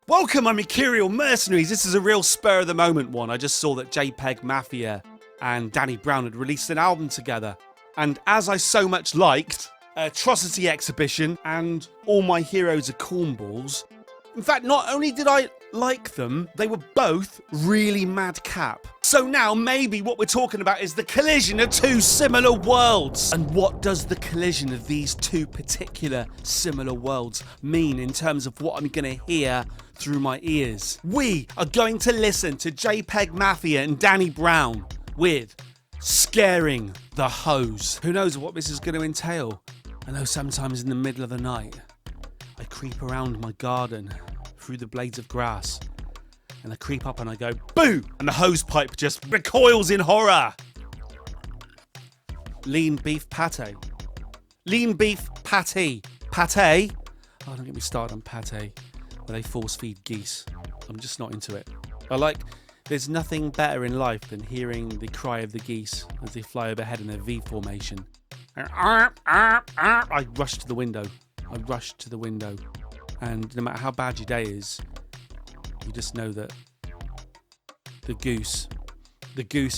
Welcome, I'm Mercurial Mercenaries. This is a real spur of the moment one. I just saw that JPEGMafia and Danny Brown had released an album together. And as I so much liked Atrocity Exhibition and All My Heroes Are Cornballs, in fact, not only did I like them, they were both really madcap. So now maybe what we're talking about is the collision of two similar worlds. And what does the collision of these two particular similar worlds mean in terms of what I'm going to hear through my ears? We are going to listen to JPEGMafia and Danny Brown with Scaring the Hose. Who knows what this is going to entail? I know sometimes in the middle of the night, I creep around my garden through the blades of grass and I creep up and I go boo, and the hose pipe just recoils in horror. Lean beef pate. Lean beef pate. Pate? Oh, don't get me started on pate where they force feed geese. I'm just not into it. There's nothing better in life than hearing the cry of the geese as they fly overhead in their V formation. I rush to the window. And no matter how bad your day is, you just know that the goose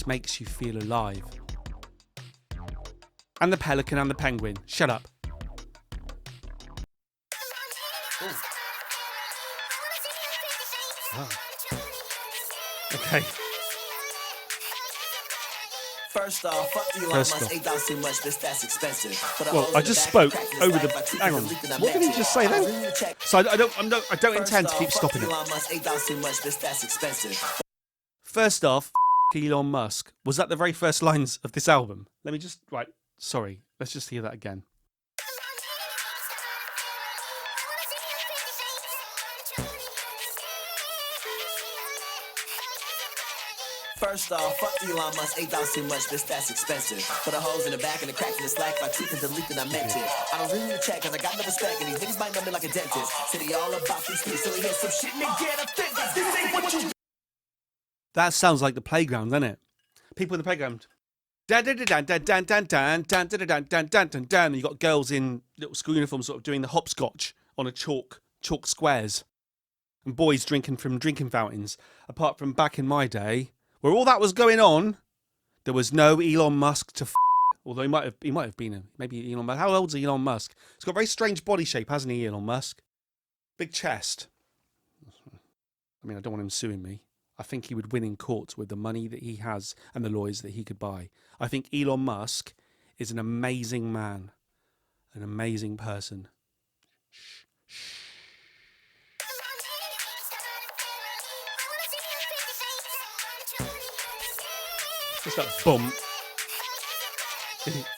makes you feel alive. And the pelican and the penguin. Shut up. Oh. Okay. First off, fuck Elon Musk, $8 too much, bitch, that's expensive. Well, I just spoke over the. Hang on. What did he just say then? So I don't intend to keep stopping it. First off, Elon Musk. Was that the very first lines of this album? Let me just sorry. Let's just hear that again. First off, fuck Elon Musk, $8 too much, bitch, that's expensive. Put a hose in the back and a crack in the slack, by tweaking the leak that I meant it. I don't really need to check, cause I got no respect, and these niggas might know me like a dentist. City all about these things, so he hears some shit and they get offended. This ain't what you. That sounds like the playground, doesn't it? People in the playground. And you got girls in little school uniforms sort of doing the hopscotch on a chalk squares. And boys drinking from drinking fountains. Apart from back in my day, where all that was going on, there was no Elon Musk to although he might have been maybe Elon Musk. How old's Elon Musk? He's got a very strange body shape, hasn't he, Elon Musk? Big chest. I mean, I don't want him suing me. I think he would win in court with the money that he has and the lawyers that he could buy. I think Elon Musk is an amazing man, an amazing person. Just that bump.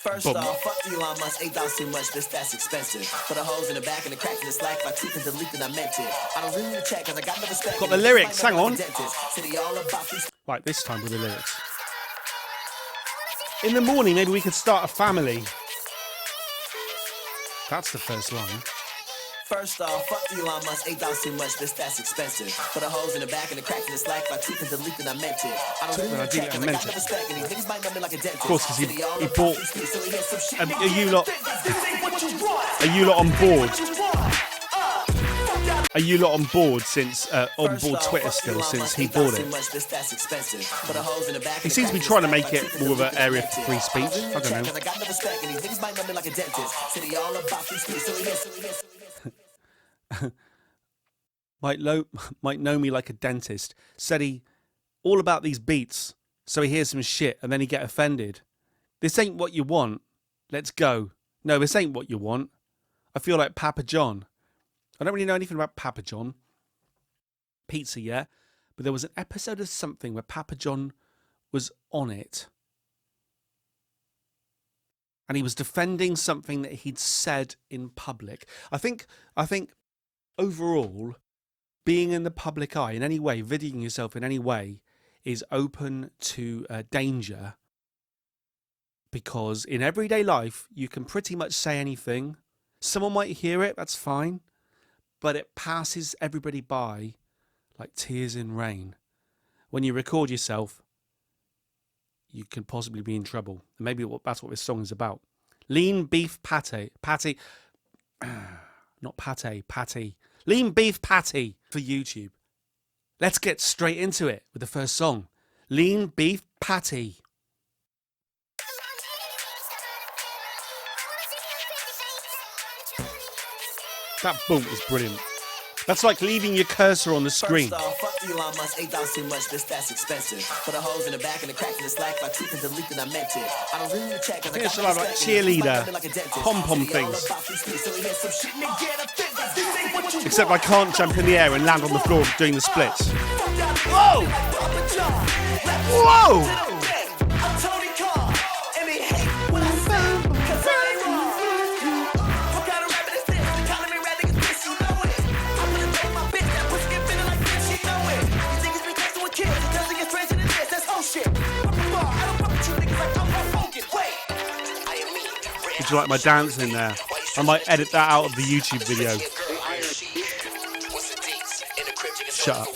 First off, fuck Elon Musk, $8 too much, bitch, that's expensive. Put a hose in the back and a crack in the slack, by tweaking the leak that I meant it. I don't really need to check, cause I got no respect. Got the lyrics, hang on. Right, this time with the lyrics. In the morning, maybe we could start a family. That's the first line. First off, fuck Elon Musk, $8 too much, bitch, that's expensive. Put a hose in the back and a crack in the slack, by tweaking the leak that I meant it. I don't really check, cause I got no respect, and these niggas might know me like a dentist. Of course, because he bought. Are you lot on board? Are you lot on board since on board Twitter still since he bought it? He seems to be trying to make it more of an area for free speech. I don't know. Might know me like a dentist. Said he all about these beats, so he hears some shit and then he get offended. This ain't what you want. Let's go. No, this ain't what you want. I feel like Papa John. I don't really know anything about Papa John. Pizza, yeah? But there was an episode of something where Papa John was on it. And he was defending something that he'd said in public. I think overall, being in the public eye in any way, videoing yourself in any way, is open to danger. Because in everyday life, you can pretty much say anything. Someone might hear it, that's fine. But it passes everybody by like tears in rain. When you record yourself, you could possibly be in trouble. And maybe that's what this song is about. Lean beef pate. Not pate. Lean beef patty for YouTube. Let's get straight into it with the first song. Lean beef patty. That boom is brilliant. That's like leaving your cursor on the screen. First off, fuck Elon Musk, $8 too much, bitch, that's expensive. Put a hose in the back and the cracks in the slack, if I tweet and delete, then I meant it. I don't really check, cause I got like cheerleader, pom-pom things. Except I can't jump in the air and land on the floor doing the splits. Whoa! Whoa! Did you like my dance in there? I might edit that out of the YouTube video. Shut up.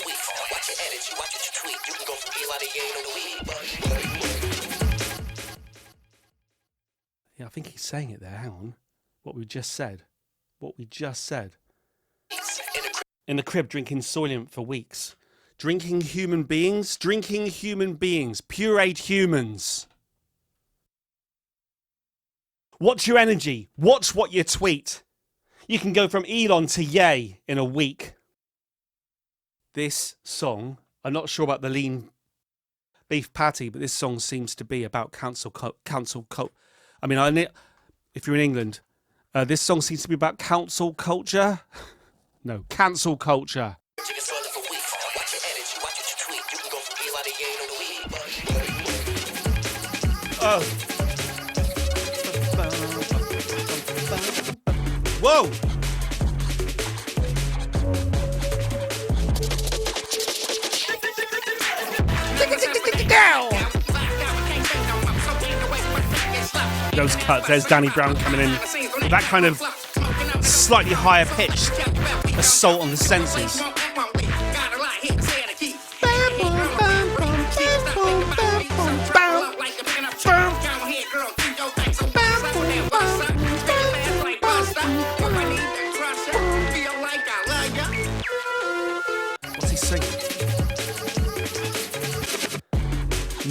Yeah, I think he's saying it there. Hang on. What we just said. In the crib drinking Soylent for weeks. Drinking human beings, pureed humans. Watch your energy. Watch what you tweet. You can go from Elon to yay in a week. This song, I'm not sure about the lean beef patty, but this song seems to be about cancel culture. I mean, if you're in England, this song seems to be about council culture. No, cancel culture. Oh. Whoa! Those cuts, there's Danny Brown coming in with that kind of slightly higher pitched assault on the senses. What's he singing?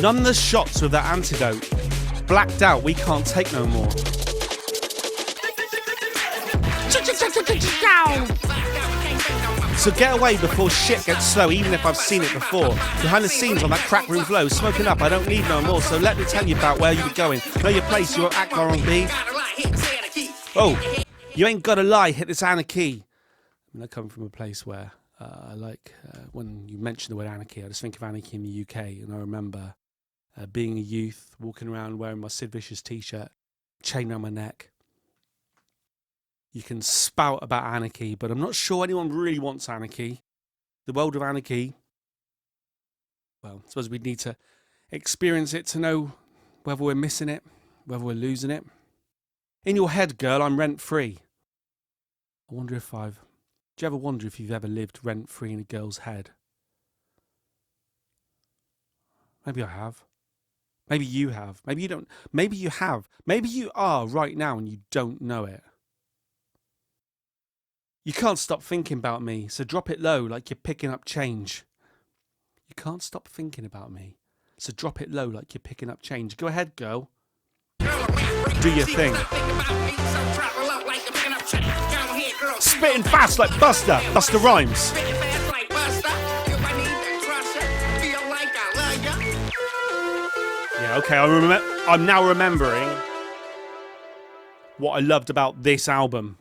None of the shots with that antidote. Blacked out, we can't take no more. So get away before shit gets slow, even if I've seen it before. Behind the scenes on that crack room flow, smoking up, I don't need no more. So let me tell you about where you be going. Know your place, you won't act R&B. Oh, you ain't gotta lie, hit this anarchy. I mean, I come from a place where I like, when you mention the word anarchy, I just think of anarchy in the UK. And I remember being a youth, walking around wearing my Sid Vicious t-shirt, chain around my neck. You can spout about anarchy, but I'm not sure anyone really wants anarchy. The world of anarchy, well, I suppose we'd need to experience it to know whether we're missing it, whether we're losing it. In your head, girl, I'm rent-free. I wonder if do you ever wonder if you've ever lived rent-free in a girl's head? Maybe I have. Maybe you have. Maybe you don't. Maybe you have. Maybe you are right now and you don't know it. You can't stop thinking about me, so drop it low like you're picking up change. You can't stop thinking about me, so drop it low like you're picking up change. Go ahead, girl. Do your thing. Spitting fast like Buster Rhymes. Yeah, okay, I'm now remembering what I loved about this album.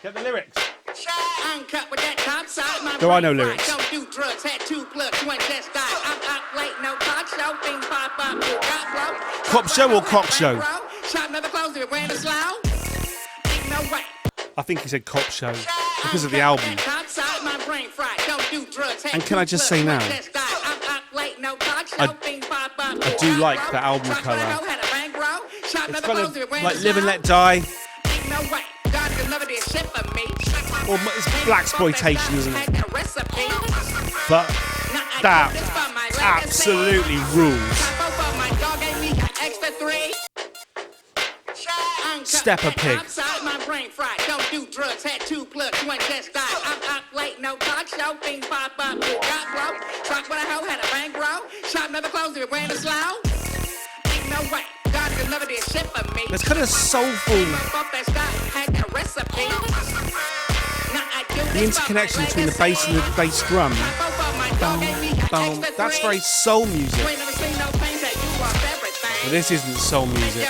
Get the lyrics. There are no lyrics. Cop show or cock show? I think he said cop show because of the album. And can I just say now, I do like the album cover. It's kind of like Live and Let Die. Or it's blaxploitation, isn't it? But that absolutely rules. Stepper Pig. Outside my brain fried. Don't do drugs. Had 2 plugs. One just died. I'm up late. No talk show. Things pop up. Got blow. Truck with a hoe. Had a bankroll. Shop never closed. If it ran slow. Ain't no way. God could never did shit for me. It's kind of soulful. The interconnection between the bass and the bass drum. Boom, boom. That's very soul music. But this isn't soul music.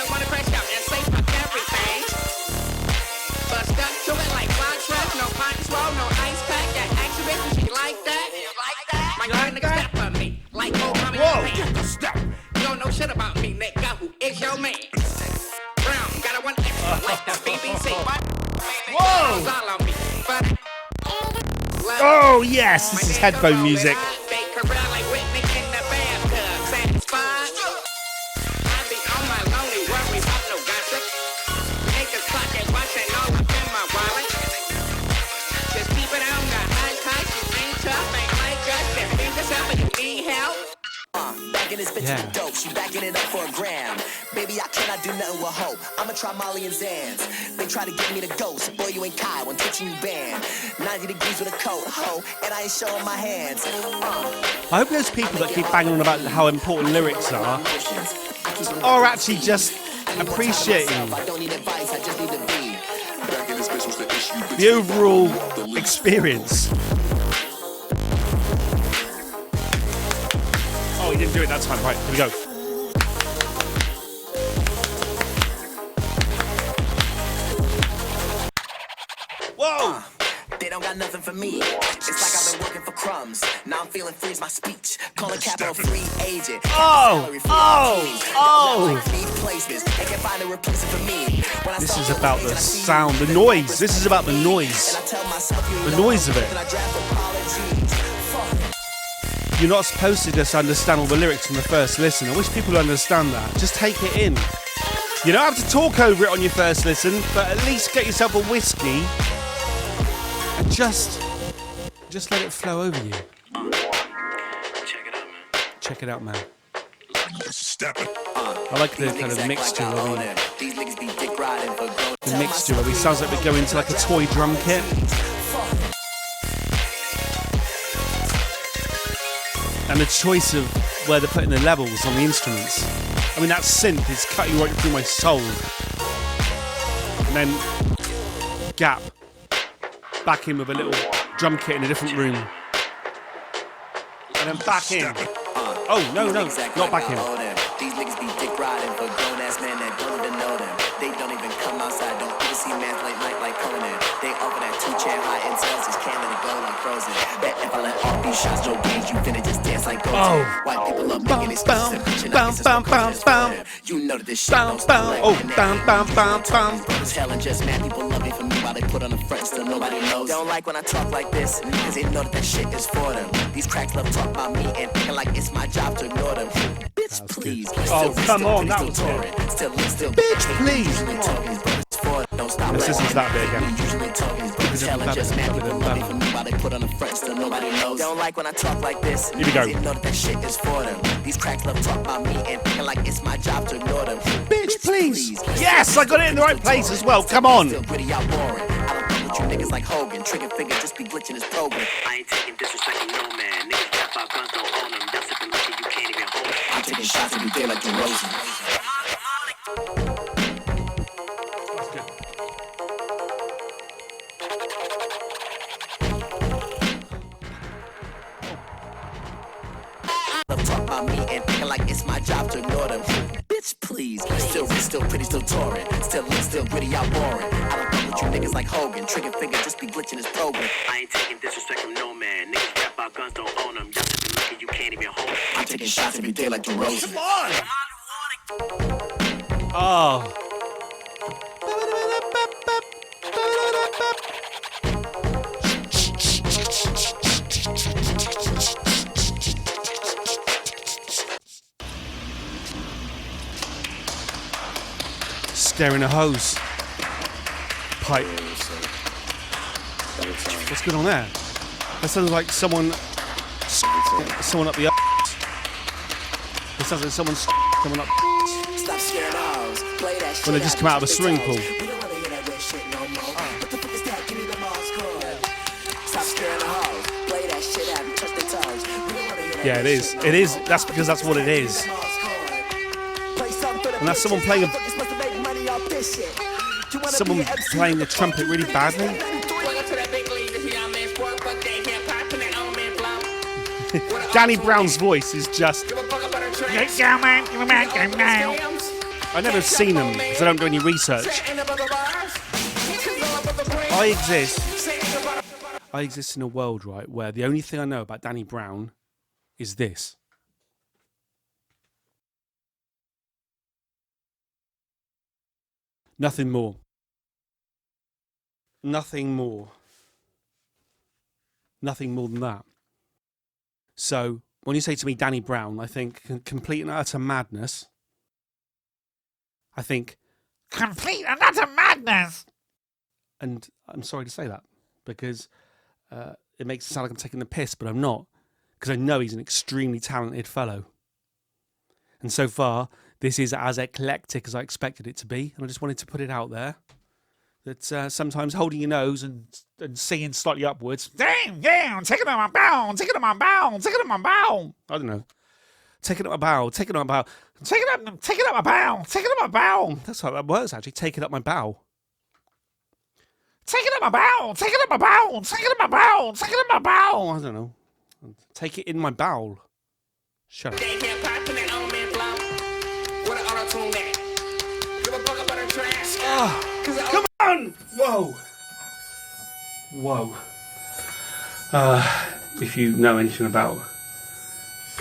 Whoa! Step. You don't know shit about me, nigga. Who is your man? Brown, got a 1 extra like the BBC. Whoa! Oh yes, this is headphone music. Yeah. Dope. She backing it up for a gram. Baby, I cannot do nothing with hope. I'ma try Molly and Zans. They try to get me the ghost. Boy, you ain't Kai when teaching you band. 90 degrees with a coat, ho, and I ain't showing my hands. I hope those people that keep banging on about how important lyrics are actually just appreciating the overall experience. Oh, he didn't do it that time. Right, here we go. Whoa! They don't got nothing for me. It's like I've been working for crumbs. Now I'm feeling free's my speech. Calling capital free agent. This is about the sound, the noise. This is about the noise. The noise of it. You're not supposed to just understand all the lyrics from the first listen. I wish people would understand that. Just take it in. You don't have to talk over it on your first listen, but at least get yourself a whiskey and just let it flow over you. Check it out, man. I like the kind of mixture of the mixture of it sounds like we go into like a toy drum kit. And the choice of where they're putting the levels on the instruments. I mean, that synth is cutting right through my soul. And then Gap back in with a little drum kit in a different room. And then back in. Oh, no, not back in. These niggas be dick riding for grown ass men that don't even know them. They don't even come outside, don't even see man late night like Conan. They offer that 2-chair high and sales, just can't let it go like frozen. Bet if I let all these shots, no games, you finna just dance like Goldie. Oh. White people love making excuses and preaching like this is what culture is for them. You know that this shit don't stop like Brothers hell and just mad people love me for me while they put on the front still nobody knows. They don't like when I talk like this, cause they know that shit is for them. These cracks love talk about me and acting like it's my job to ignore them. Bitch, please. Oh, come on, that was good. Bitch, please. This isn't that big again. Don't like when I talk like this. Here we go. They know that shit is for them. These cracks love talk about me and acting like it's my job to ignore them. Bitch, please. Yes, I got it in the right place as well. Come on. You niggas like Hogan, trigger finger just be glitching his program. I ain't taking disrespect from no man. Niggas rap our guns don't own them. Y'all sipping liquor you can't even hold them. I'm taking shots every day like DeRozan. Talk about me and acting like it's my job to ignore them. Bitch, please. Still rich, still pretty, still touring. Still lit, still gritty, out boring. I don't fuck with you niggas like Hogan. Trigger finger just be glitching his program. I ain't taking disrespect from no man. Niggas rap our guns don't own them. Y'all sipping liquor you can't even hold them. I'm taking shots every day like DeRozan. Come on. Oh. Scaring a hose. Pipe. What's going on there? That sounds like someone up the arse. It sounds like someone's coming up Stop scaring hoes. Play that shit when they just come out of a swimming pool. We don't wanna hear that shit no more. What the fuck is that? Give me the Mars chord. Stop scaring the hoes. Play that shit out and touch their toes. We don't wanna hear that Yeah, it is. It is. That's because that's what it is. And that's someone playing someone playing the trumpet really badly. Danny Brown's voice is just. I've never seen them because I don't do any research. I exist in a world, right, where the only thing I know about Danny Brown is this. Nothing more. Nothing more. Nothing more than that. So, when you say to me Danny Brown, I think complete and utter madness. I think complete and utter madness. And I'm sorry to say that because it makes it sound like I'm taking the piss, but I'm not. Because I know he's an extremely talented fellow. And so far, this is as eclectic as I expected it to be. And I just wanted to put it out there that sometimes holding your nose and singing slightly upwards. Damn, take it on my bow, take it on my bow, take it on my bow. I don't know. Take it up my bow, take it up my bow. Take it up my bow, take it up my bow. That's how that works, actually. Take it up my bow. Take it up my bow, take it up my bow, take it up my bow, take it up my bow. I don't know. Take it in my bowel. Shut up. Come on! Whoa! Whoa. If you know anything about...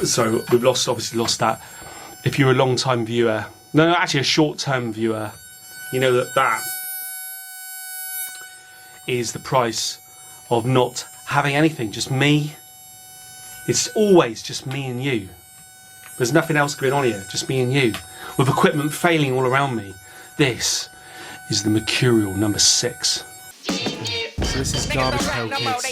So, we've obviously lost that. If you're a long-time viewer... No, actually a short-term viewer, you know that is the price of not having anything. Just me. It's always just me and you. There's nothing else going on here. Just me and you. With equipment failing all around me. This is the Mercurial number 6. So this is Garbage Pail Kids.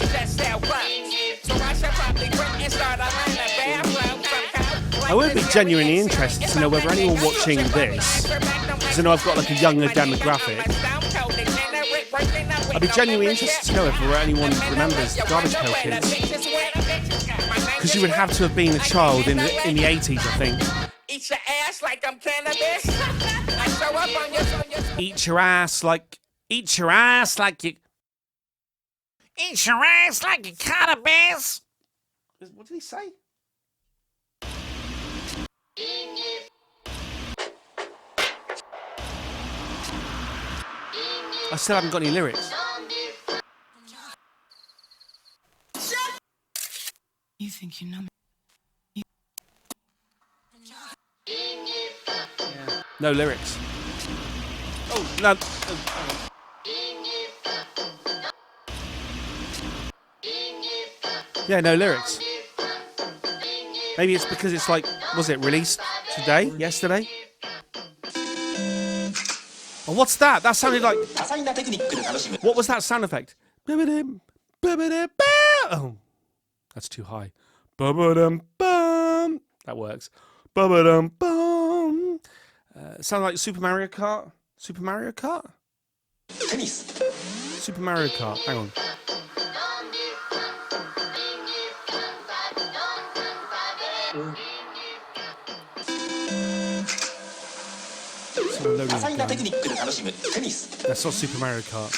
I would be genuinely interested to know whether anyone watching this, because I know I've got like a younger demographic, I'd be genuinely interested to know if anyone remembers Garbage Pail Kids. Because you would have to have been a child in the 80s, I think. Eat your ass like I'm cannabis. I show up on your Eat your ass like you... Eat your ass like you cannabis. What did he say? I still haven't got any lyrics. You think you know me? No lyrics. Oh, no. Yeah, no lyrics. Maybe it's because it's like, was it released today? Yesterday? Oh, what's that? That sounded like... What was that sound effect? Oh, that's too high. That works. Sound like Super Mario Kart? Super Mario Kart? Super Mario Kart. Hang on. That's not Super Mario Kart.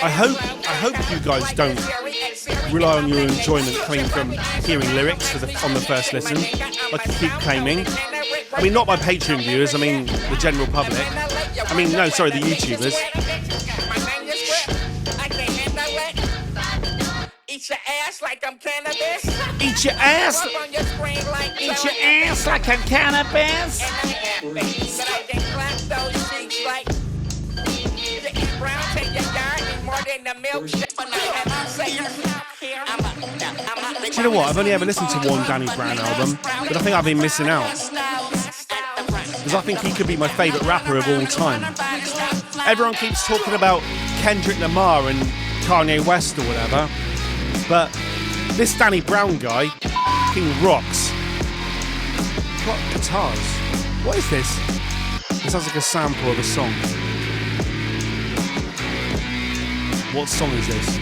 I hope you guys don't rely on your enjoyment coming from hearing lyrics on the first listen, like you keep claiming. I mean, not my Patreon viewers, I mean the general public. I mean, no, sorry, the YouTubers. Eat your ass like I'm cannabis. Eat your ass. Eat your ass like I'm cannabis. Do you know what? I've only ever listened to one Danny Brown album, but I think I've been missing out. Because I think he could be my favourite rapper of all time. Everyone keeps talking about Kendrick Lamar and Kanye West or whatever. But this Danny Brown guy fucking rocks. What guitars? What is this? It sounds like a sample of a song. What song is this?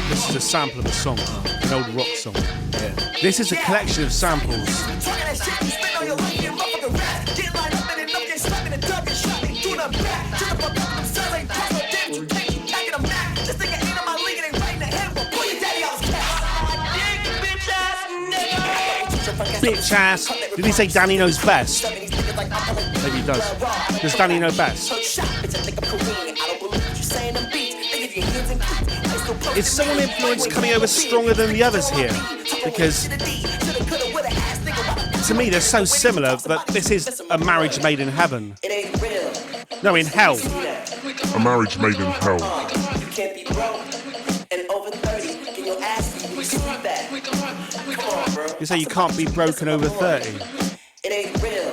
This is a sample of a song, an old rock song. Yeah. This is a collection of samples. Bitch ass. Did he say Danny knows best? Maybe he does. Does Danny know best? Is someone influence coming over stronger than the others here? Because to me they're so similar, but this is a marriage made in heaven. No, in hell. A marriage made in hell. You say you can't be broken over 30. It ain't real.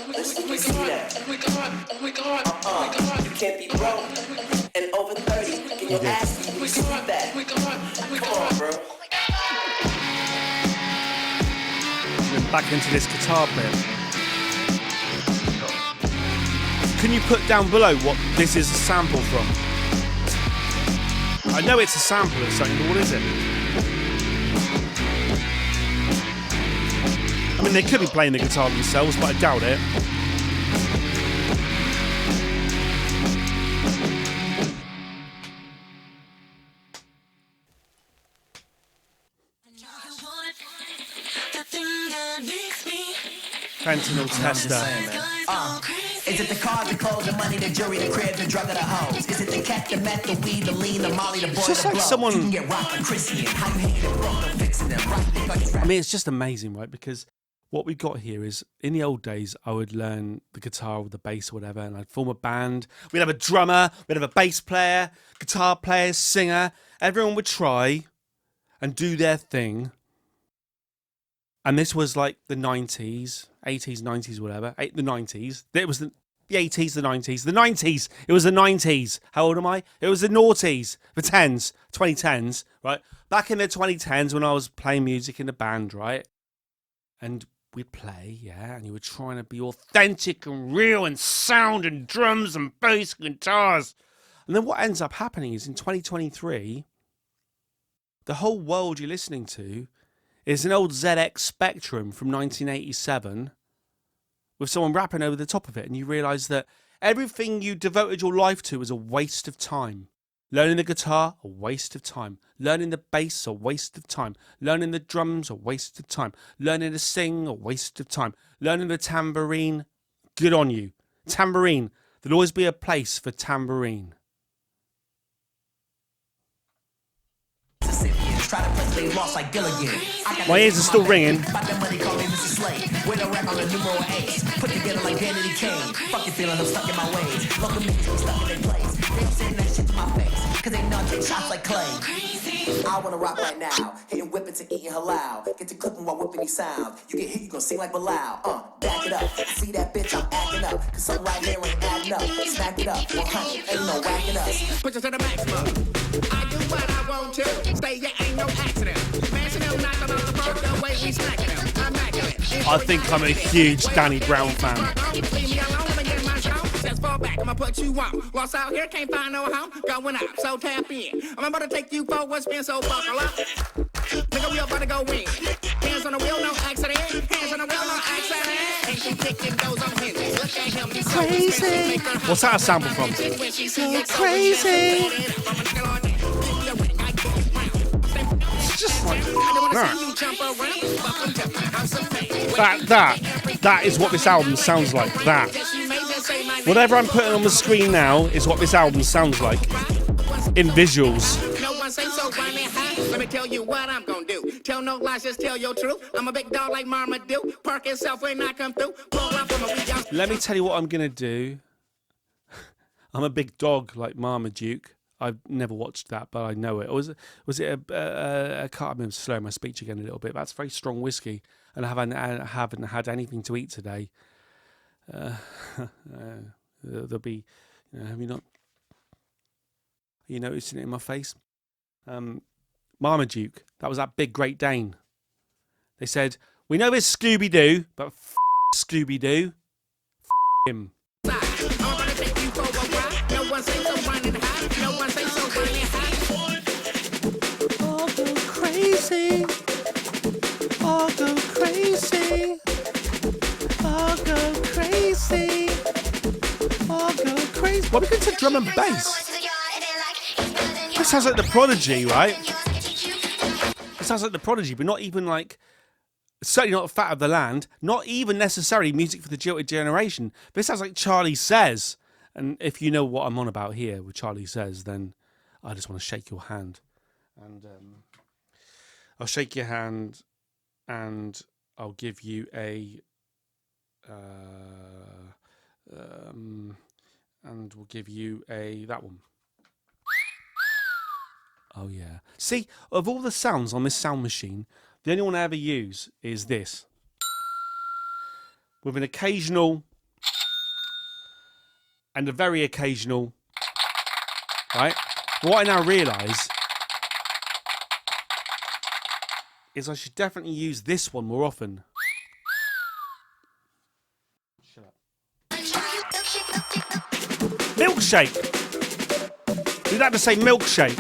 Listen, you see that. You can't be broke and over 30. Can you ask me? You see that? Come on, bro. Back into this guitar bit. Can you put down below what this is a sample from? I know it's a sample of something, but what is it? I mean, they could be playing the guitar themselves, but I doubt it. Fentanyl tester. Is it the car, the clothes, the money, the jewelry, the crib, the drug, or the hoes? Is it the cat, the meth, the weed, the lean, the molly, the boy, It's just the like blow? someone. You can get rocked like Christian. How you hate it, bro? No fixing them. Right? I mean, it's just amazing, right? Because what we got here is, in the old days, I would learn the guitar or the bass or whatever, and I'd form a band. We'd have a drummer, we'd have a bass player, guitar player, singer. Everyone would try and do their thing. And this was like the 90s, 80s, 90s, whatever. The 90s. It was the 80s, the 90s. The 90s. It was the 90s. How old am I? It was the noughties, the 10s, 2010s, right? Back in the 2010s when I was playing music in a band, right? And we'd play, yeah, and you were trying to be authentic and real and sound and drums and bass and guitars. And then what ends up happening is in 2023, the whole world you're listening to is an old ZX Spectrum from 1987 with someone rapping over the top of it, and you realise that everything you devoted your life to was a waste of time. Learning the guitar, a waste of time. Learning the bass, a waste of time. Learning the drums, a waste of time. Learning to sing, a waste of time. Learning the tambourine, good on you. Tambourine, there'll always be a place for tambourine. My ears are still ringing. Cause they not take shots like Clay. I wanna rock right now, hitting whipping to eating halal. Get to clipping while whipping these sound. You get hit, you gon' sing like Bilal. Back it up, see that bitch, I'm acting up. Cause something right here ain't adding up. Smack it up, 100, ain't no whacking us. Push it to the maximum. I do what I want to. Stay, ya ain't no accident. Smashing them, knocking off the first, the way we smacking them. I'm immaculate. I think I'm a huge Danny Brown fan. Leave me alone, let me get my show. Just fall back, I'ma put you on. Lost out here, can't find no home. Going out, so tap in. I'm about to take you for what's been so buckle up. Nigga, we about to go in. Hands on the wheel, no accident. Hands on the wheel, no accident. Ain't she kicking those on hinges. Look at him, he's so crazy. What's that a sample from? So crazy. It's just like that. That is what this album sounds like. That. Whatever I'm putting on the screen now is what this album sounds like. In visuals. No one say so running high. Let me tell you what I'm gonna do. Tell no lies, just tell your truth. I'm a big dog like Marmaduke. Park yourself when I come through. Let me tell you what I'm gonna do. I'm a big dog like Marmaduke. I've never watched that, but I know it. Or was it a I'm slurring my speech again a little bit. That's very strong whiskey, and I haven't had anything to eat today. There'll be, have you not? Are you noticing it in my face? Marmaduke, that was that big Great Dane. They said, we know it's Scooby-Doo, but Scooby-Doo, him. I'll go crazy. I'll go crazy. I'll go crazy. I'll go crazy. What are we going to drum and bass? This sounds like the Prodigy, right? It sounds like the Prodigy, but not even like, certainly not Fat of the Land, not even necessarily music for the jilted generation. This sounds like Charlie Says. And if you know what I'm on about here with Charlie Says, then I just want to shake your hand. And I'll shake your hand and I'll give you a... and we'll give you that one. Oh, yeah. See, of all the sounds on this sound machine, the only one I ever use is this. With an occasional and a very occasional, right? What I now realise is I should definitely use this one more often. Shut up. Milkshake! You'd have to say milkshake.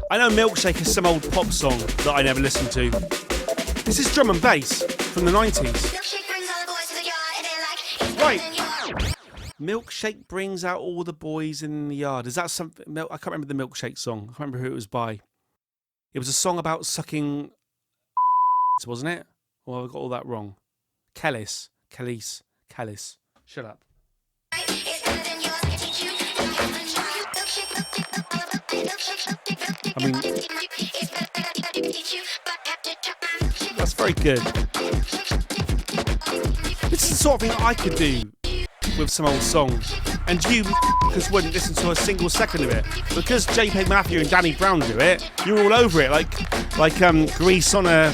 I know Milkshake is some old pop song that I never listened to. This is drum and bass from the 90s. Right. Milkshake brings out all the boys in the yard. Is that something? I can't remember the Milkshake song. I can't remember who it was by. It was a song about sucking, wasn't it? Or have I got all that wrong? Kellis. Shut up. I mean, that's very good. This is the sort of thing I could do with some old songs. And you just wouldn't listen to a single second of it. Because JPEGMafia and Danny Brown do it, you're all over it like grease on a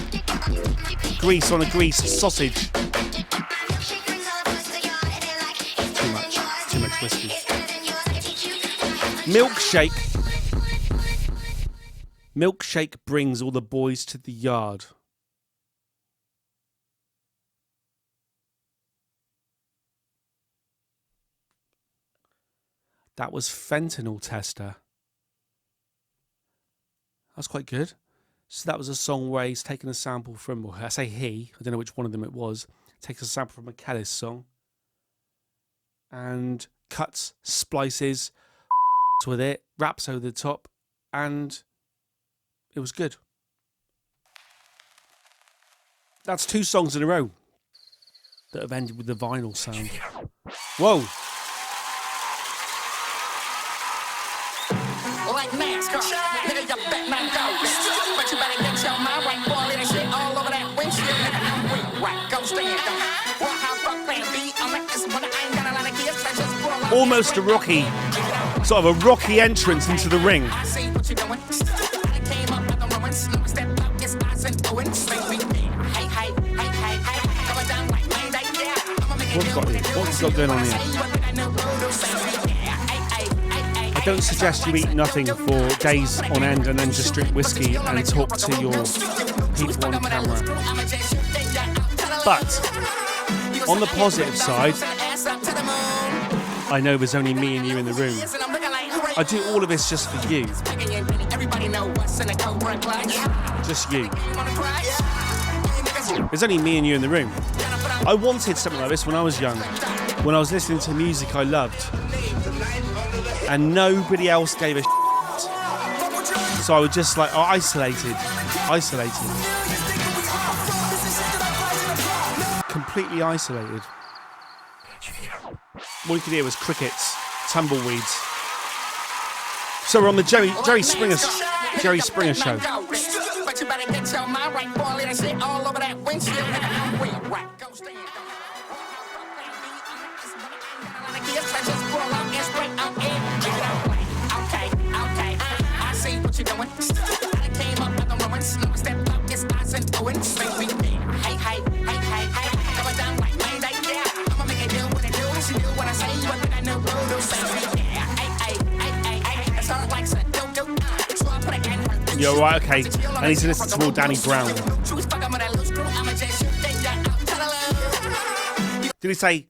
greased sausage. Too much whiskey. Milkshake brings all the boys to the yard. That was Fentanyl Tester. That's quite good. So that was a song where he's taken a sample from, well, I say he, I don't know which one of them it was, takes a sample from a Kellis song and cuts, splices with it, raps over the top, and it was good. That's 2 songs in a row that have ended with the vinyl sound. Whoa! Like NASCAR, nigga, you bet my go. But you better get your mind right, boy, little shit all over that windshield. We right, go stand up. Well, how fuck plan B? I'm like this one, I ain't got a lot of kids, I just pull up. Almost a rocky, sort of a rocky entrance into the ring. I see what you doing. I came up with the ruins, step up, it's nice and doing. Hey, coming down like Mayday, yeah. What's got going on here? I don't suggest you eat nothing for days on end and then just drink whiskey and talk to your people on camera. But on the positive side, I know there's only me and you in the room. I do all of this just for you. Just you. There's only me and you in the room. I wanted something like this when I was young, when I was listening to music I loved, and nobody else gave a shit. So I was just like, isolated. Completely isolated. All you could hear was crickets, tumbleweeds. So we're on the Jerry Springer show. But you better get your mind right, boy, little shit all over that windshield. We right, go stand up. Okay. I see what you're doing. I came up with the ruins. Step up, it's nice and doing. Hey. Coming down like Mayday, yeah. You're right, okay. I need to listen to more Danny Brown. Did he say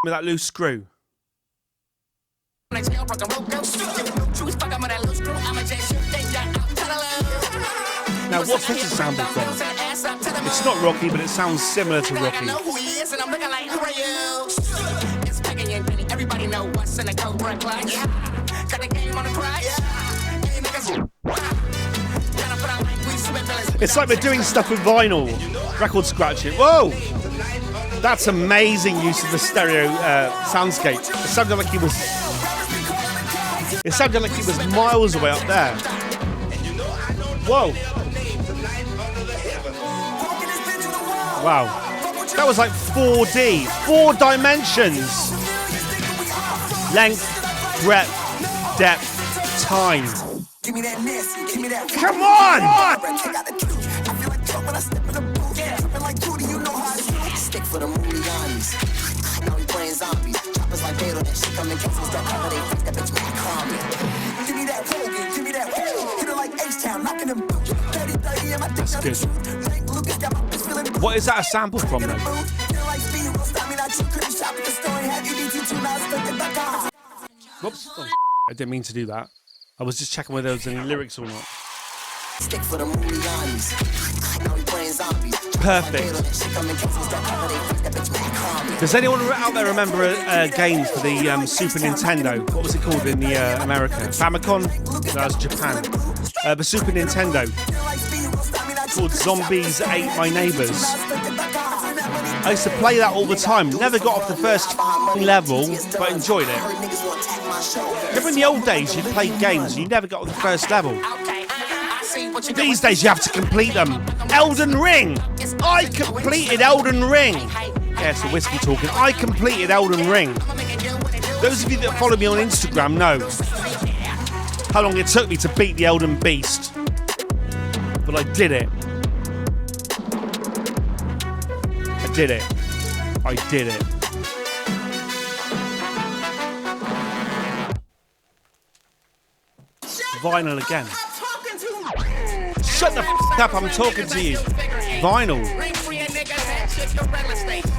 with that loose screw? Now, what's this a sample from? It's not Rocky, but it sounds similar to Rocky. It's like we're doing stuff with vinyl. Record scratching. Whoa! That's amazing use of the stereo soundscape. It sounded like he was. It sounded like he was miles away up there. Whoa! Wow, that was like 4D, 4 dimensions. Length, breadth, depth, time. Come on! Stick for the movie guns. Now we playing zombies. Choppers like Beto, that shit coming cases. Don't cover they freak that bitch man calming. Give me that Hogan, give me that Hogan. Hit it like H-Town, knocking them boots. 30-30 in my dick. That's good. What is that a sample from then? Whoops. Oh, I didn't mean to do that. I was just checking whether there was any lyrics or not. Stick for the movie guns. Now we playing zombies. Perfect. Does anyone out there remember a game for the Super Nintendo? What was it called in the America? Famicom? That was Japan. The Super Nintendo. Called Zombies Ate My Neighbors. I used to play that all the time. Never got off the first level, but enjoyed it. Remember in the old days, you played games and you never got off the first level. These days, you have to complete them. Elden Ring! I completed Elden Ring! Yeah, it's the whiskey talking. I completed Elden Ring. Those of you that follow me on Instagram know how long it took me to beat the Elden Beast. But I did it. I did it. I did it. Vinyl again. Shut the f*** up, I'm talking to you. Vinyl.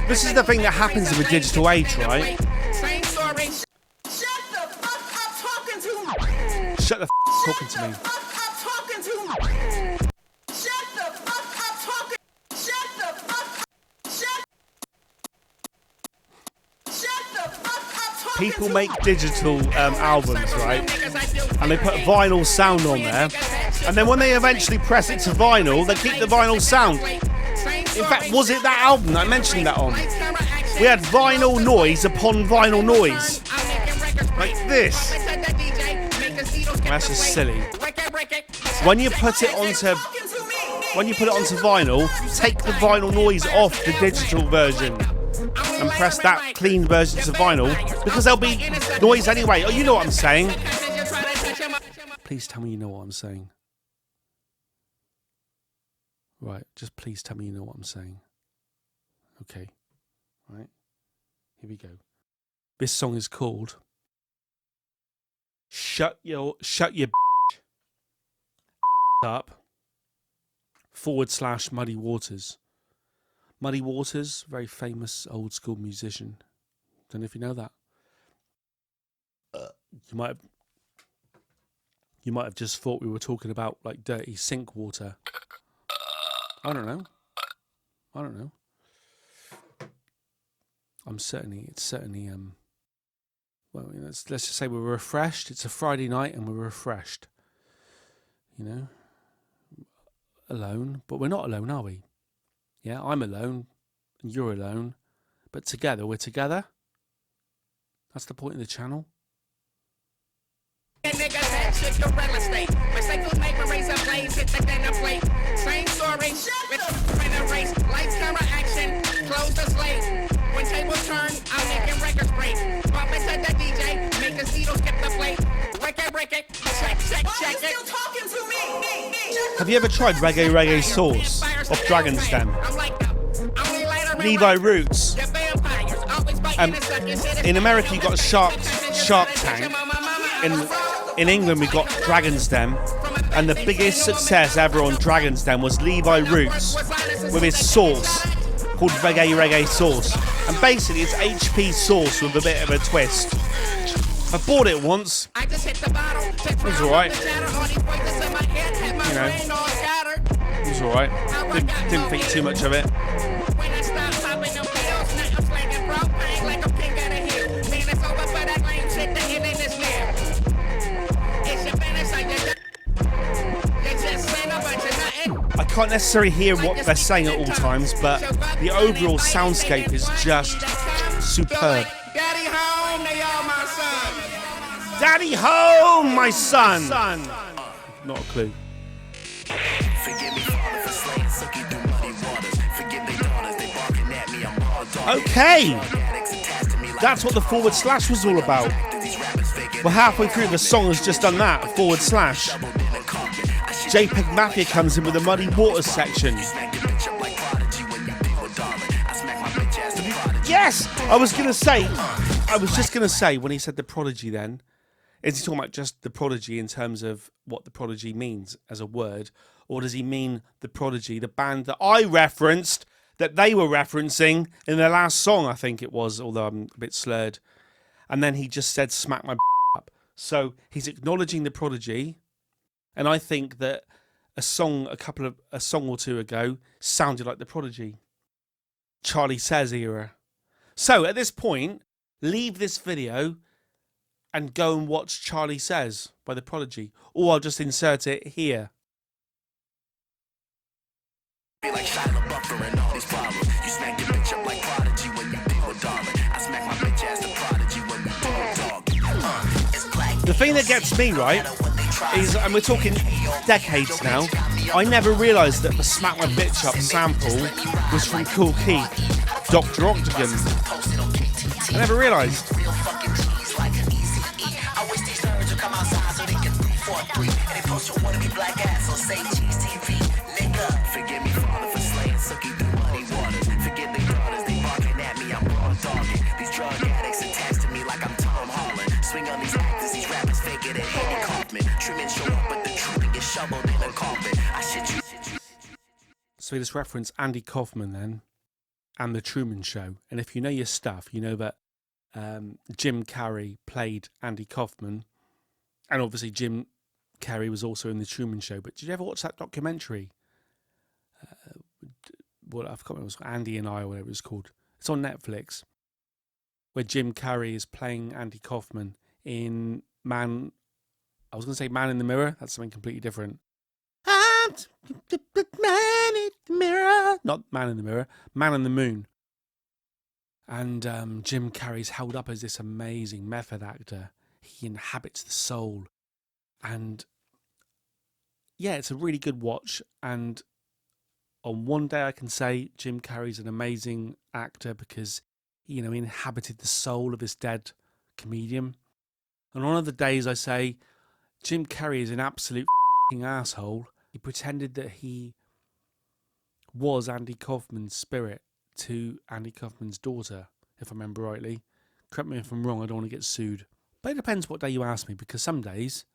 This is the thing that happens in the digital age, right? Shut the f*** talking to me. People make digital albums, right? And they put vinyl sound on there. And then when they eventually press it to vinyl, they keep the vinyl sound. In fact, was it that album that I mentioned that on? We had vinyl noise upon vinyl noise. Like this. That's just silly. When you put it onto vinyl, take the vinyl noise off the digital version and press that clean version to vinyl, because there'll be noise anyway. Oh, you know what I'm saying? Please tell me you know what I'm saying. Right, just please tell me you know what I'm saying. Okay, right, here we go. This song is called Shut Your Up / Muddy Waters. Muddy Waters, very famous old school musician. Don't know if you know that. You might have just thought we were talking about like dirty sink water. I don't know. It's certainly well, let's just say we're refreshed. It's a Friday night and we're refreshed. You know? Alone, but we're not alone, are we? Yeah, I'm alone and you're alone, but together we're together. That's the point of the channel. Niggas that shit the real estate. Mistakes make me raise a blaze, hit the dinner plate. Same story, with the race. Lights, camera, action, close the slate. When tables turn, I'm making records break. Bump into the DJ, make the Zito skip the plate. Break it, check it. Have you ever tried reggae sauce off Dragon Stem? Levi Roots. In America, you got sharp Shark Tank. In England, we got Dragon's Den, and the biggest success ever on Dragon's Den was Levi Roots with his sauce called Reggae Sauce. And basically, it's HP sauce with a bit of a twist. I bought it once. It was alright. You know, it was alright. Didn't think too much of it. I can't necessarily hear what they're saying at all times, but the overall soundscape is just superb. Daddy home, they all my son. Daddy home, my son. Not a clue. Okay, that's what the / was all about. We're halfway through, the song has just done that, / JPEGMafia comes in with the Muddy Waters section. Yes! I was just going to say, when he said the Prodigy then, is he talking about just the Prodigy in terms of what the Prodigy means as a word? Or does he mean the Prodigy, the band that I referenced, that they were referencing in their last song, I think it was, although I'm a bit slurred. And then he just said, smack my up. So he's acknowledging the Prodigy. And I think that a song or two ago sounded like the Prodigy. Charlie Says era. So at this point, leave this video and go and watch Charlie Says by the Prodigy. Or I'll just insert it here. The thing that gets me, right, is, and we're talking decades now, I never realised that the Smack My Bitch Up sample was from Kool Keith, Dr. Octagon. I never realised. So we just reference Andy Kaufman then, and The Truman Show. And if you know your stuff, you know that Jim Carrey played Andy Kaufman, and obviously Jim Carrey was also in The Truman Show. But did you ever watch that documentary? What I forgot what it was, Andy and I, or whatever it was called. It's on Netflix, where Jim Carrey is playing Andy Kaufman in Man in the Mirror. That's something completely different. Man in the Mirror. Not Man in the Mirror. Man in the Moon. And Jim Carrey's held up as this amazing method actor. He inhabits the soul. And yeah, it's a really good watch. And on one day I can say Jim Carrey's an amazing actor because, you know, he inhabited the soul of this dead comedian. And on other days I say Jim Carrey is an absolute asshole. He pretended that he was Andy Kaufman's spirit to Andy Kaufman's daughter, if I remember rightly. Correct me if I'm wrong, I don't want to get sued. But it depends what day you ask me, because some days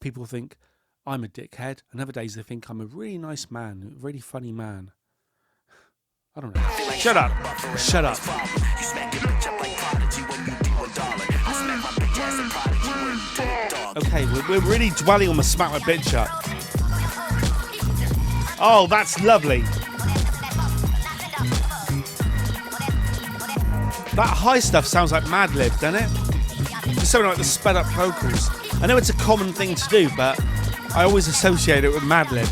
people think I'm a dickhead, and other days they think I'm a really nice man, a really funny man. I don't know. Shut up. Shut up. Okay, we're really dwelling on the Smack My Bitch Up. Oh, that's lovely. That high stuff sounds like Mad Lib, doesn't it? It's something like the sped up vocals. I know it's a common thing to do, but I always associate it with Mad Lib.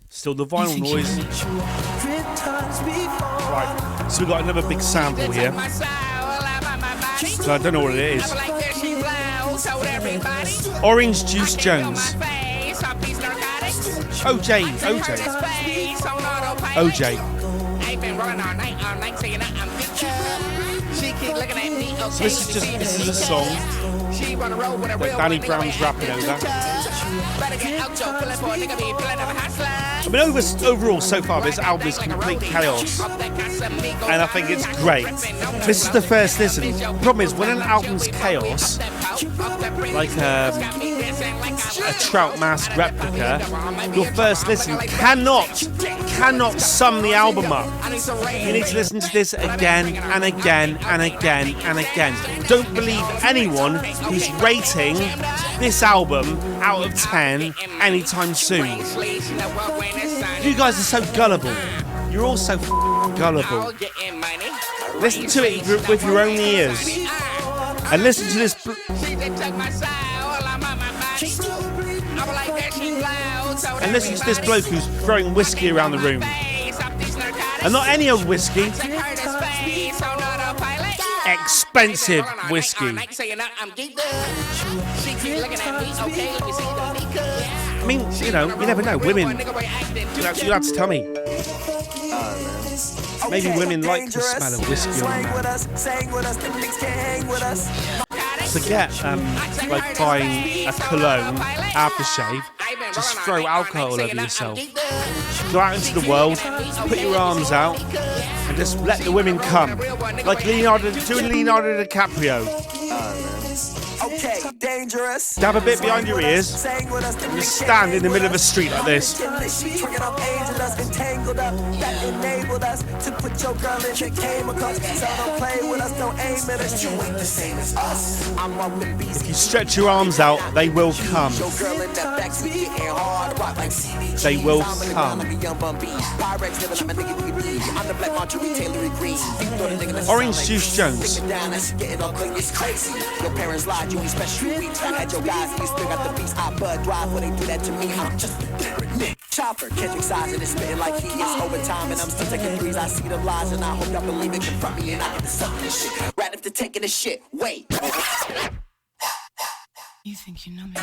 Still the vinyl noise. Right, so we've got another big sample here. So I don't know what it is. Orange Juice Jones. OJ. So this is a song that Danny Brown's rapping over. I mean, overall, so far, this album is complete chaos, and I think it's great. This is the first listen. The problem is, when an album's chaos, like a Trout Mask replica, your first listen cannot sum the album up. You need to listen to this again and again and again and again. Don't believe anyone who's rating this album out of 10 anytime soon. You guys are so gullible. You're all so gullible. Listen to it with your own ears. And listen to this. And listen to this bloke who's throwing whiskey around the room. And not any old whiskey. Expensive whiskey. I mean, you know, you never know. Women, you have to tell me. Maybe women like the smell of whiskey on a man. Forget like buying a cologne aftershave. Just throw alcohol over yourself. Go out into the world, put your arms out, and just let the women come. Like Leonardo DiCaprio. Dab a bit behind your ears and just stand in the middle of a street like this. If you stretch your arms out, they will come. They will come. Orange Juice Jones. You be special. I had your guys, you still got the beats. I bud drive when they do that to me. I'm just Nick Chopper, catching size and it's spitting like he is overtime. And I'm still taking threes. I see the lies and I hope y'all believe it. Confront me and I get to suck this shit. Right after taking this shit. Wait. You think you know me?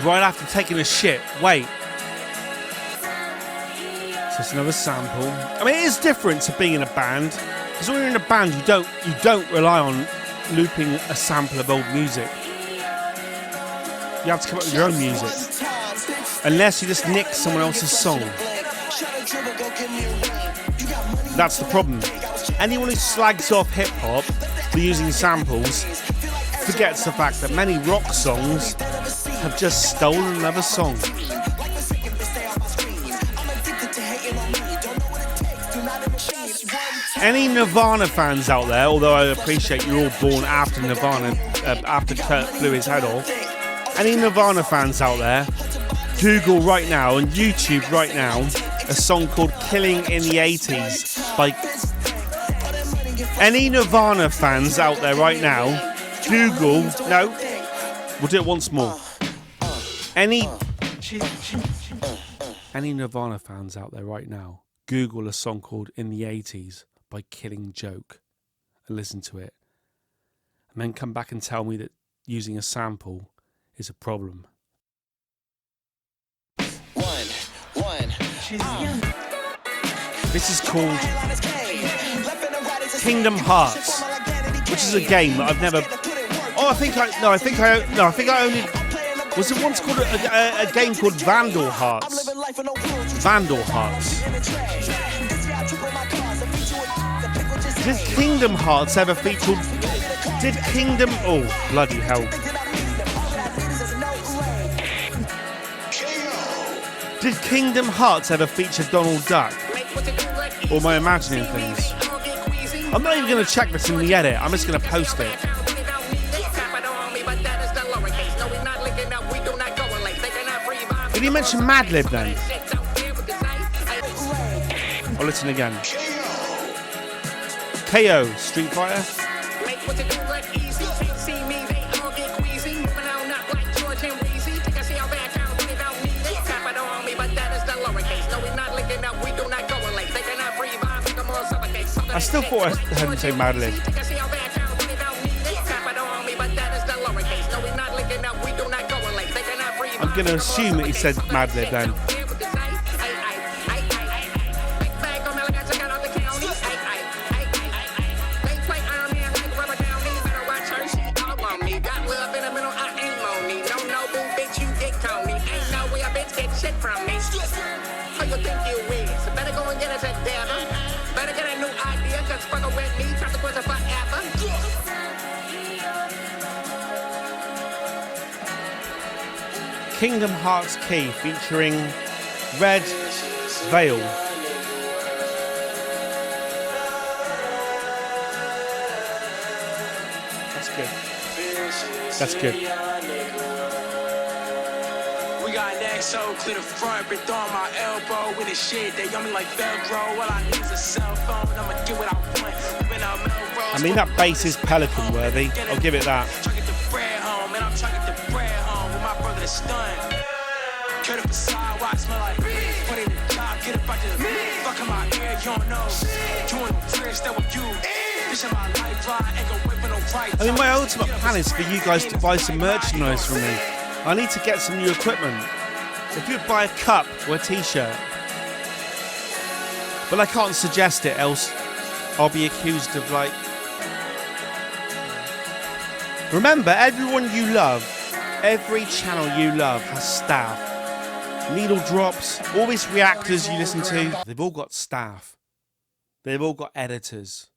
Right after taking a shit. Wait. So it's another sample. I mean, it is different to being in a band. Because when you're in a band, you don't rely on looping a sample of old music. You have to come up with your own music. Unless you just nick someone else's song. That's the problem. Anyone who slags off hip-hop for using samples forgets the fact that many rock songs have just stolen another song. Any Nirvana fans out there, although I appreciate you're all born after Nirvana, after Kurt blew his head off. Any Nirvana fans out there, Google right now and YouTube right now a song called Killing in the 80s by... Any Nirvana fans out there right now, Google... No, we'll do it once more. Any Nirvana fans out there right now, Google a song called In the 80s by Killing Joke and listen to it. And then come back and tell me that using a sample is a problem. This is called Kingdom Hearts, which is a game that I've never... I think I only... Was it once called a game called Vandal Hearts? Vandal Hearts. Did Kingdom Hearts ever feature... Did Kingdom... Oh, bloody hell. Did Kingdom Hearts ever feature Donald Duck? Or am I imagining things? I'm not even going to check this in the edit. I'm just going to post it. Did he mention Madlib then? I'll listen again. KO, Street Fighter. I still thought I heard him say Madlib. I'm going to assume that he said Madlib then. Kingdom Hearts Key featuring Red Veil. That's good. That's good. We got that so clear the front, been throwing my elbow with the shit. They yummy like Velcro. All I need is a cell phone. I'ma get what I want. I mean, that bass is Pelican worthy. I'll give it that. Trying to get the bread home, and I'm trying to get the bread home with my brother that's stunned. Cut up a side, why I smell like put in the job, get up out the fuck in my ear, you don't know. You in the fridge, that with you. Bitch, in my lifeline, ain't gon' wait for no right. I mean, my ultimate plan is for you guys to buy some merchandise from me. I need to get some new equipment. So if you'd buy a cup or a t-shirt. But I can't suggest it, else I'll be accused of, like... Remember, everyone you love, every channel you love has staff. Needle drops, all these reactors you listen to, they've all got staff. They've all got editors.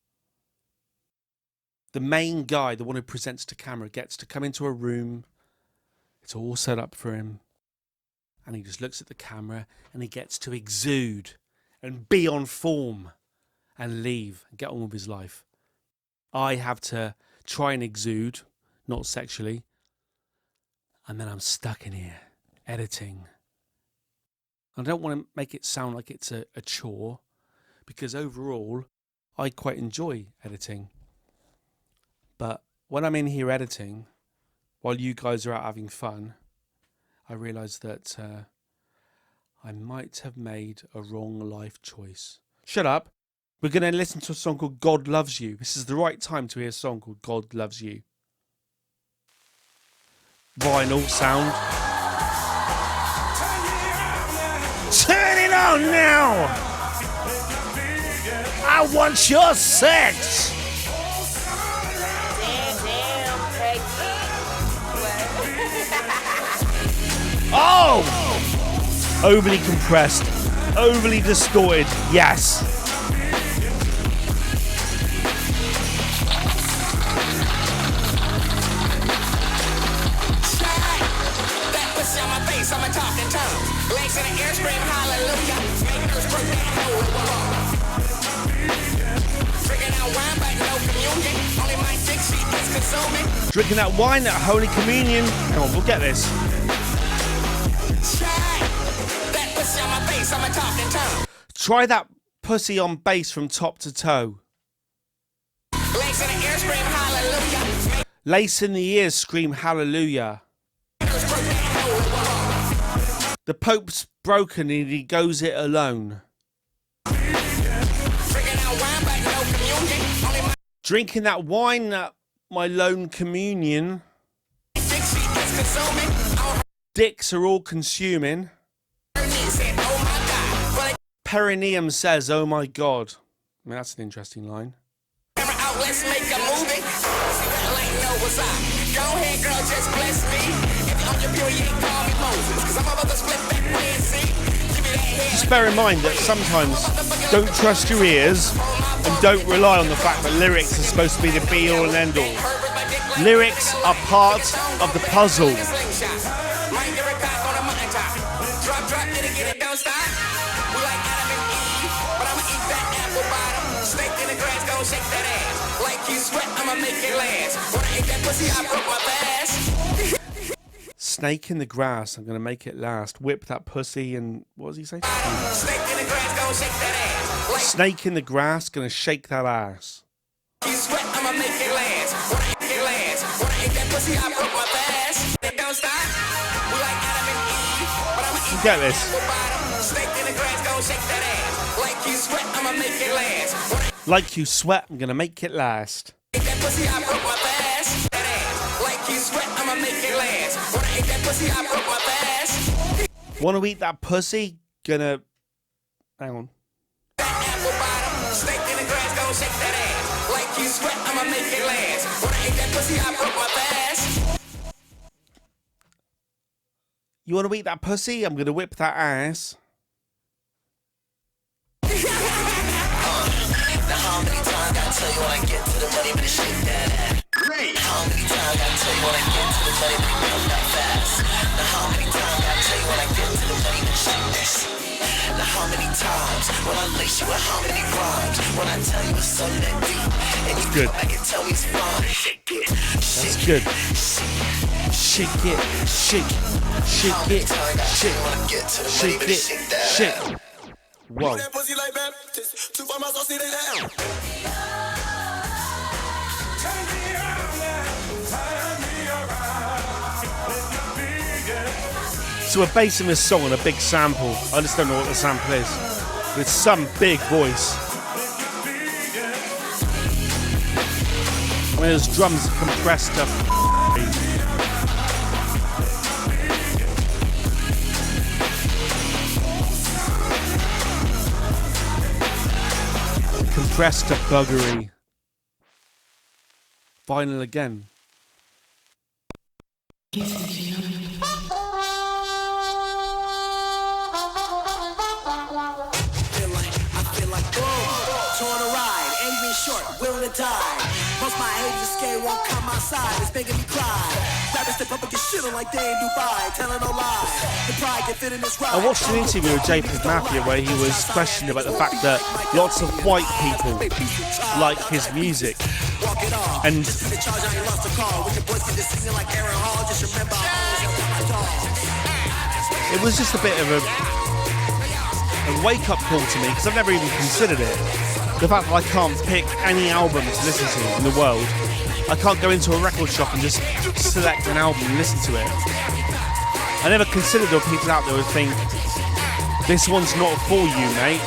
The main guy, the one who presents to camera, gets to come into a room. It's all set up for him. And he just looks at the camera and he gets to exude and be on form and leave and get on with his life. I have to try and exude, not sexually. And then I'm stuck in here, editing. I don't want to make it sound like it's a chore, because overall, I quite enjoy editing. But when I'm in here editing, while you guys are out having fun, I realise that I might have made a wrong life choice. Shut up. We're going to listen to a song called God Loves You. This is the right time to hear a song called God Loves You. Vinyl sound. Turn it on now! I want your sex! Oh! Overly compressed, overly distorted, yes. I'm a talking tongue. Legs in the air, scream hallelujah. Make those broke that hole. Drinking out wine, but no communion. Only my dick sheet is consuming. Drinking that wine, that Holy Communion. Hang on, we'll get this. That pussy on my face, I'm a talking tongue. Try that pussy on bass from top to toe. Legs in the air, scream hallelujah. Lace in the ears, scream hallelujah. The Pope's broken and he goes it alone. Drinking that wine, that my lone communion. Dicks are all consuming. Perineum says, oh my God. I mean, that's an interesting line. Let's make a movie. Go ahead, girl, just bless me. If you're on your period, call me Moses. Cause I'm about to split that way and see. Give me that head. Just bear in mind that sometimes don't trust your ears and don't rely on the fact that lyrics are supposed to be the be all and end all. Lyrics are part of the puzzle. Shake that ass like you sweat. I'ma make it last. When I ate that pussy, I broke my fast. Snake in the grass. I'm gonna make it last. Whip that pussy and what does he say? Snake in the grass, gonna shake that ass. Like Snake in the grass, gonna shake that ass. you sweat. I'ma make it last. When I ate it last. When I ate that pussy, I broke my fast. It don't stop. We like Adam and Eve, but I'ma eat Get this. Snake in the grass, gonna shake that ass. Like you sweat. I'ma make it last. Like you sweat, I'm gonna make it last. That pussy, I broke my fast. That ass. Like you sweat, I'ma make it last. When I ate that pussy, I broke my fast. Wanna eat that pussy? Gonna... Hang on. That apple bottom. Snake in the grass, gon' shake that ass. Like you sweat, I'ma make it last. When I ate that pussy, I broke my fast. You wanna eat that pussy? I'm gonna whip that ass. How many times I tell you I get to the money, but shake that ass. great. How many times I tell you when I get to the money, we come that fast. Now how many times I tell you when I get to the money, we shake this. Now how many times when I lace you with how many rhymes? When I tell you it's something that deep, and you good. come back and tell me it's fine. Shake it, That's shake good. Shake Shake it, shake, shake it, shake, shake it, shake. Whoa. that pussy like Baptist. 2 miles, I'll see that down. So we're basing this song on a big sample. I just don't know what the sample is. With some big voice. When those drums are compressed to compressed to buggery. Vinyl again. Torn a ride, angry and short, willing to die. Most my haters are scared, won't come outside. It's making me cry. Rappers step up and get shit on like they in Dubai, telling no lies. The pride can fit in this ride. I watched an interview with JPEGMafia where he was questioned about the fact that lots of white people like his music. And it was just a bit of a wake-up call to me, because I've never even considered it. The fact that I can't pick any album to listen to in the world. I can't go into a record shop and just select an album and listen to it. I never considered there were people out there who think, this one's not for you, mate.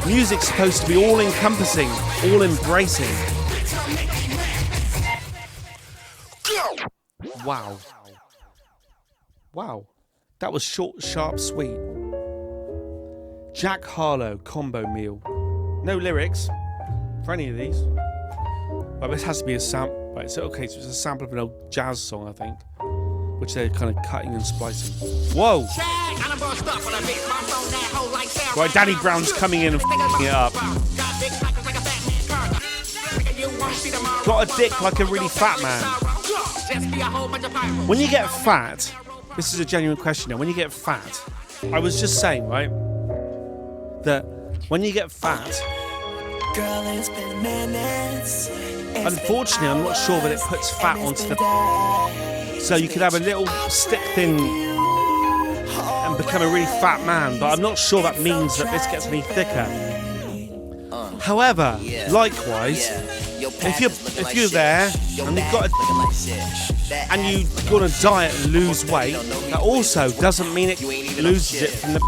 Music's supposed to be all-encompassing, all-embracing. Wow. Wow. That was short, sharp, sweet. Jack Harlow combo meal. No lyrics for any of these. But this has to be a sample. Right, so okay, so it's a sample of an old jazz song, I think, which they're kind of cutting and splicing. Whoa! Right, Danny Brown's coming in and f***ing it up. Got a dick like a really fat man. When you get fat, this is a genuine question now. When you get fat, I was just saying, right, that when you get fat, unfortunately, I'm not sure that it puts fat onto the. So you could have a little stick thin and become a really fat man, but I'm not sure that means that this gets any thicker. However, likewise, if you're there and you've got and you go on a diet and lose weight, that also doesn't mean it loses it from the.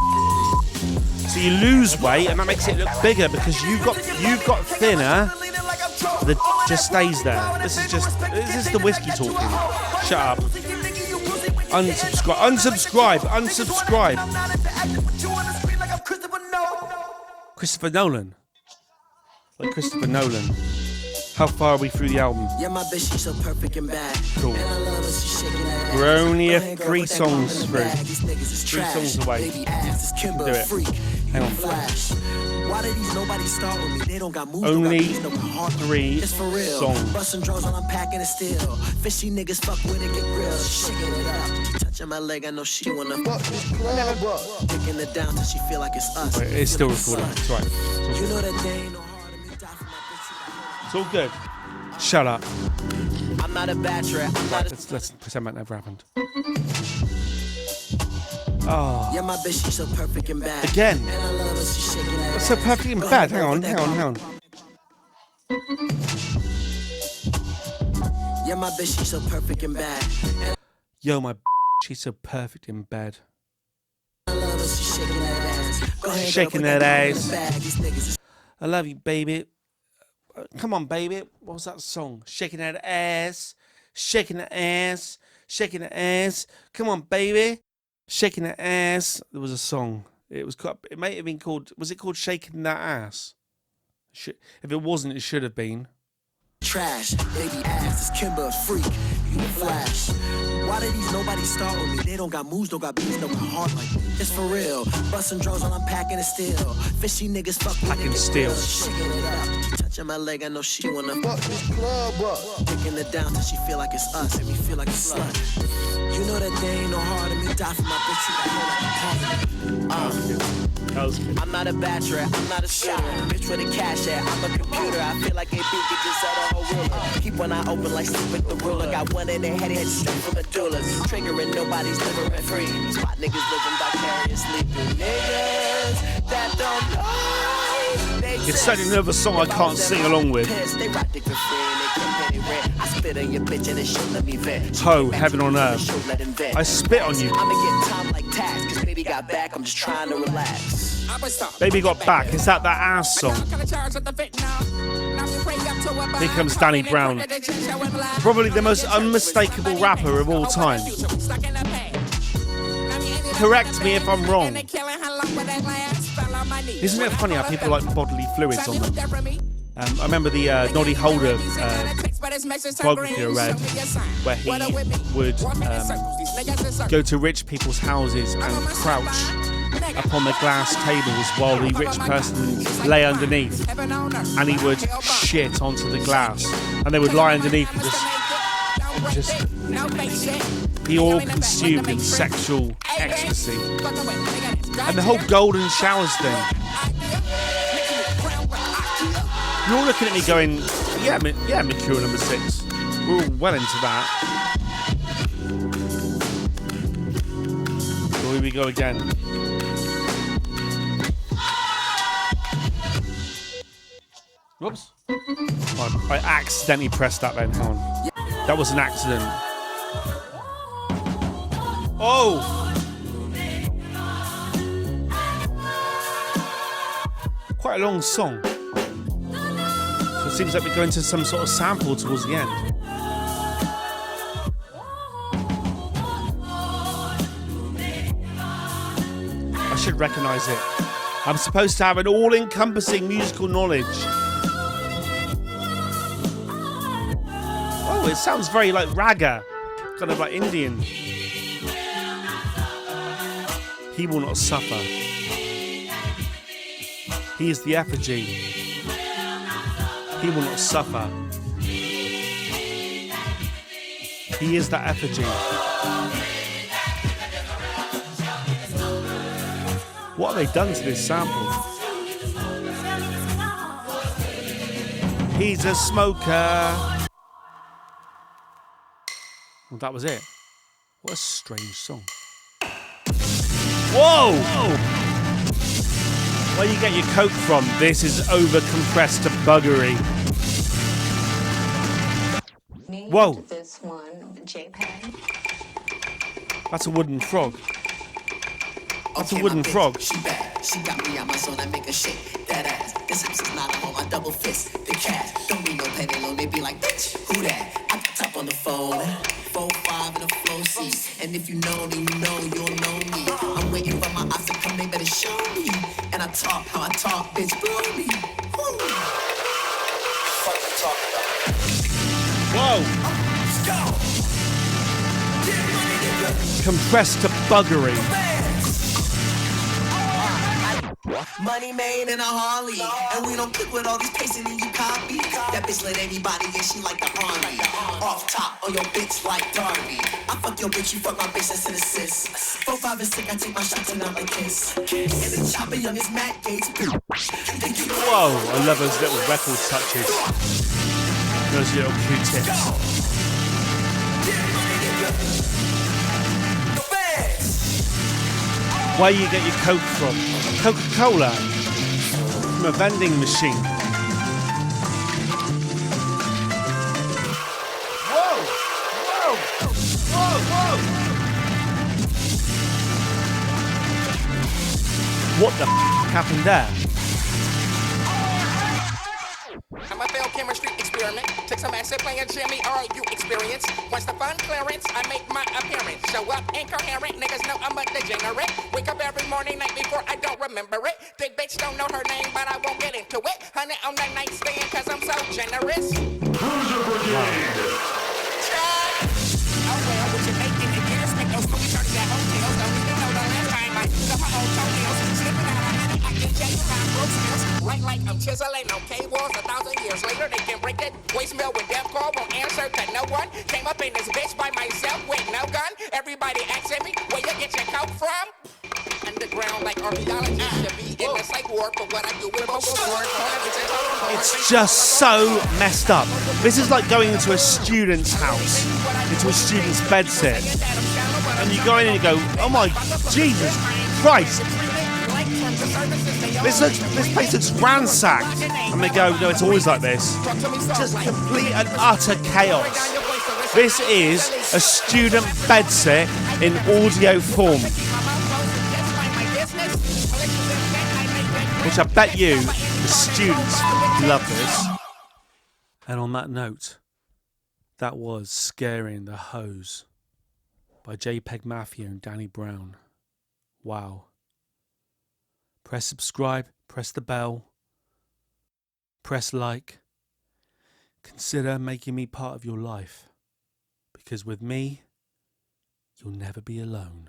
So you lose weight and that makes it look bigger because you've got thinner. The just stays there. This is the whiskey talking. Shut up. Unsubscribe. Christopher Nolan. Like Christopher Nolan. How far are we through the album? Yeah, my bitch, she's so perfect and bad. Cool. We're only 3 songs through. 3 songs away. Do it. Hang on. Why did these nobody start with me? They don't got moves. Only 3 songs. Busting drones while I'm packing it still. Fishy niggas fuck with it, get real. Shaking it up. She touching my leg, I know she wanna fuck. Taking it down till she feel like it's us. Wait, it's still recording. It's right. You know that they ain't no harder than me. Die for my bitch. It's all good. Shut up. I'm not a bachelor. Let's pretend that never happened. Oh. Yeah, my bitch, she's so perfect and bad. Again. And I love her, she's shaking that That's so perfect and bad. Hang on. Yeah, my bitch, she's so perfect and bad. Yo, my she's so perfect in bed. I love her, she's shaking that ass. Go ahead, Shaking girl, put that bag. ass. These niggas is I love you, baby. Come on, baby. What was that song? Shaking that ass. Shaking the ass. Shaking the ass. Come on, baby. Shaking the ass. There was a song. It was called, it may have been called. Was it called Shaking That Ass? If it wasn't, it should have been. trash. Baby ass is Kimber a freak. you the flash. Why do these nobody start with me? They don't got moves, don't got beats, don't got heart like me. It's for real. Bustin' draws while I'm packing it still. Fishy niggas fuck me. Packing steel. Shaking it up. Touching my leg, I know she wanna fuck this club up. Taking it down till she feel like it's us. And we feel like a slut. You know that there ain't no heart in me. Die for my bitch, you got I'm not a bachelor, I'm not a shooter. Bitch with a cash at, I'm a computer. I feel like AP could just sell the whole ruler. Keep one eye open like sleep with the ruler. Got one in their head straight from a doulas. Triggering, nobody's living rent free. Spot niggas living vicariously through niggas that don't know. It's certainly another song I can't sing along with. They rock dick for free and they come penny rent. I spit on your bitch and it should let me vent. Ho, heaven on earth. I spit on you. I'ma get time like tax, cause baby got back, I'm just trying to relax. Baby got back. Is that ass song? Here comes Danny Brown. Probably the most unmistakable rapper of all time. Correct me if I'm wrong. Isn't it funny how people like bodily fluids on them? I remember the Noddy Holder biography I read, where he would go to rich people's houses and crouch upon the glass tables while the rich person lay underneath, and he would shit onto the glass, and they would lie underneath and just be all consumed in sexual ecstasy. And the whole golden showers thing. You're all looking at me going, yeah, Mercurial number 6. We're all well into that. So here we go again. Whoops. I accidentally pressed that then, hang on. That was an accident. Oh! Quite a long song. So it seems like we go into some sort of sample towards the end. I should recognise it. I'm supposed to have an all-encompassing musical knowledge. Oh, it sounds very like raga, kind of like Indian. He will not suffer. He is the effigy. He will not suffer. He is that effigy. What have they done to this sample? He's a smoker. Well, that was it. What a strange song. Whoa! Where you get your coke from? This is over-compressed to buggery. Whoa! This one, JPEG. That's a wooden frog. That's a Okay, wooden my bitch, frog. She bad. She got me on my zone. I make her shake that ass. This hips is not on my double fist. The cat don't need no penny loan. They be like, bitch, who that? I got top on the phone. 4-5 in a flow seat. And if you know, then you know you'll know me. I'm waiting for my eyes to come. They better show me. And I talk how I talk, bitch, blow me. Woo. Fuck you talking about? Whoa! Let's go. Get money, nigga. Compressed to buggery. Money made in a Harley, and we don't click with all these pasting and you copy. That bitch let anybody in, she like the army. Off top on your bitch like Darby. I fuck your bitch, you fuck my bitch, that's an assist. 4-5 and 6, I take my shots and I'm a kiss. And the chopper young is Matt Gates. Whoa! I love those little record touches. Those little Q-tips. Where you get your Coke from? Coca-Cola. From a vending machine. Whoa! Whoa! Whoa! Whoa! What the happened there? I'm a failed chemistry experiment. Take some acid, playing Jimmy, or you experience. Once the fun clearance, I make my appearance. Show up incoherent, niggas know I'm a degenerate. Wake up every morning, night before, I don't remember it. Big bitch don't know her name, but I won't get into it. Honey on the nightstand, cause I'm so generous. Cruiser Brigade. Like I'm chiseling on K-walls 1,000 years later. They can break it. Voicemail with death call won't answer to no one. Came up in this bitch by myself with no gun. Everybody asking me where you get your coke from. Underground like archaeology should be in the psych ward for what I do with vocal cords. It's just so messed up. This is like going into a student's house, into a student's bedsit, and you go in and you go, oh my Jesus Christ, this place looks ransacked. And they go, no, it's always like this. Just complete and utter chaos. This is a student bedsit in audio form, which I bet you the students love this. And on that note, that was Scaring the Hose by JPEGMafia and Danny Brown. Wow. Press subscribe, press the bell, press like. Consider making me part of your life, because with me, you'll never be alone.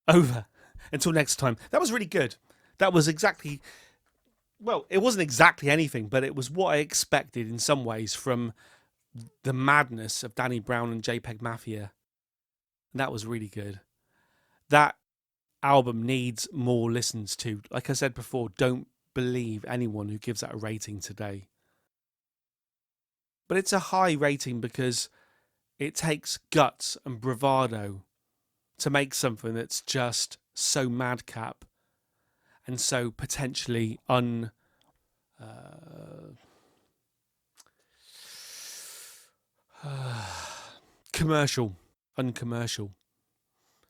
Over. Until next time. That was really good. That was exactly... Well, it wasn't exactly anything, but it was what I expected in some ways from the madness of Danny Brown and JPEGMafia. And that was really good. That album needs more listens to. Like I said before, don't believe anyone who gives that a rating today. But it's a high rating because it takes guts and bravado to make something that's just so madcap and so potentially uncommercial.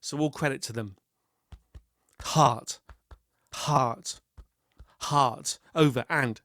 So all credit to them. Heart, over and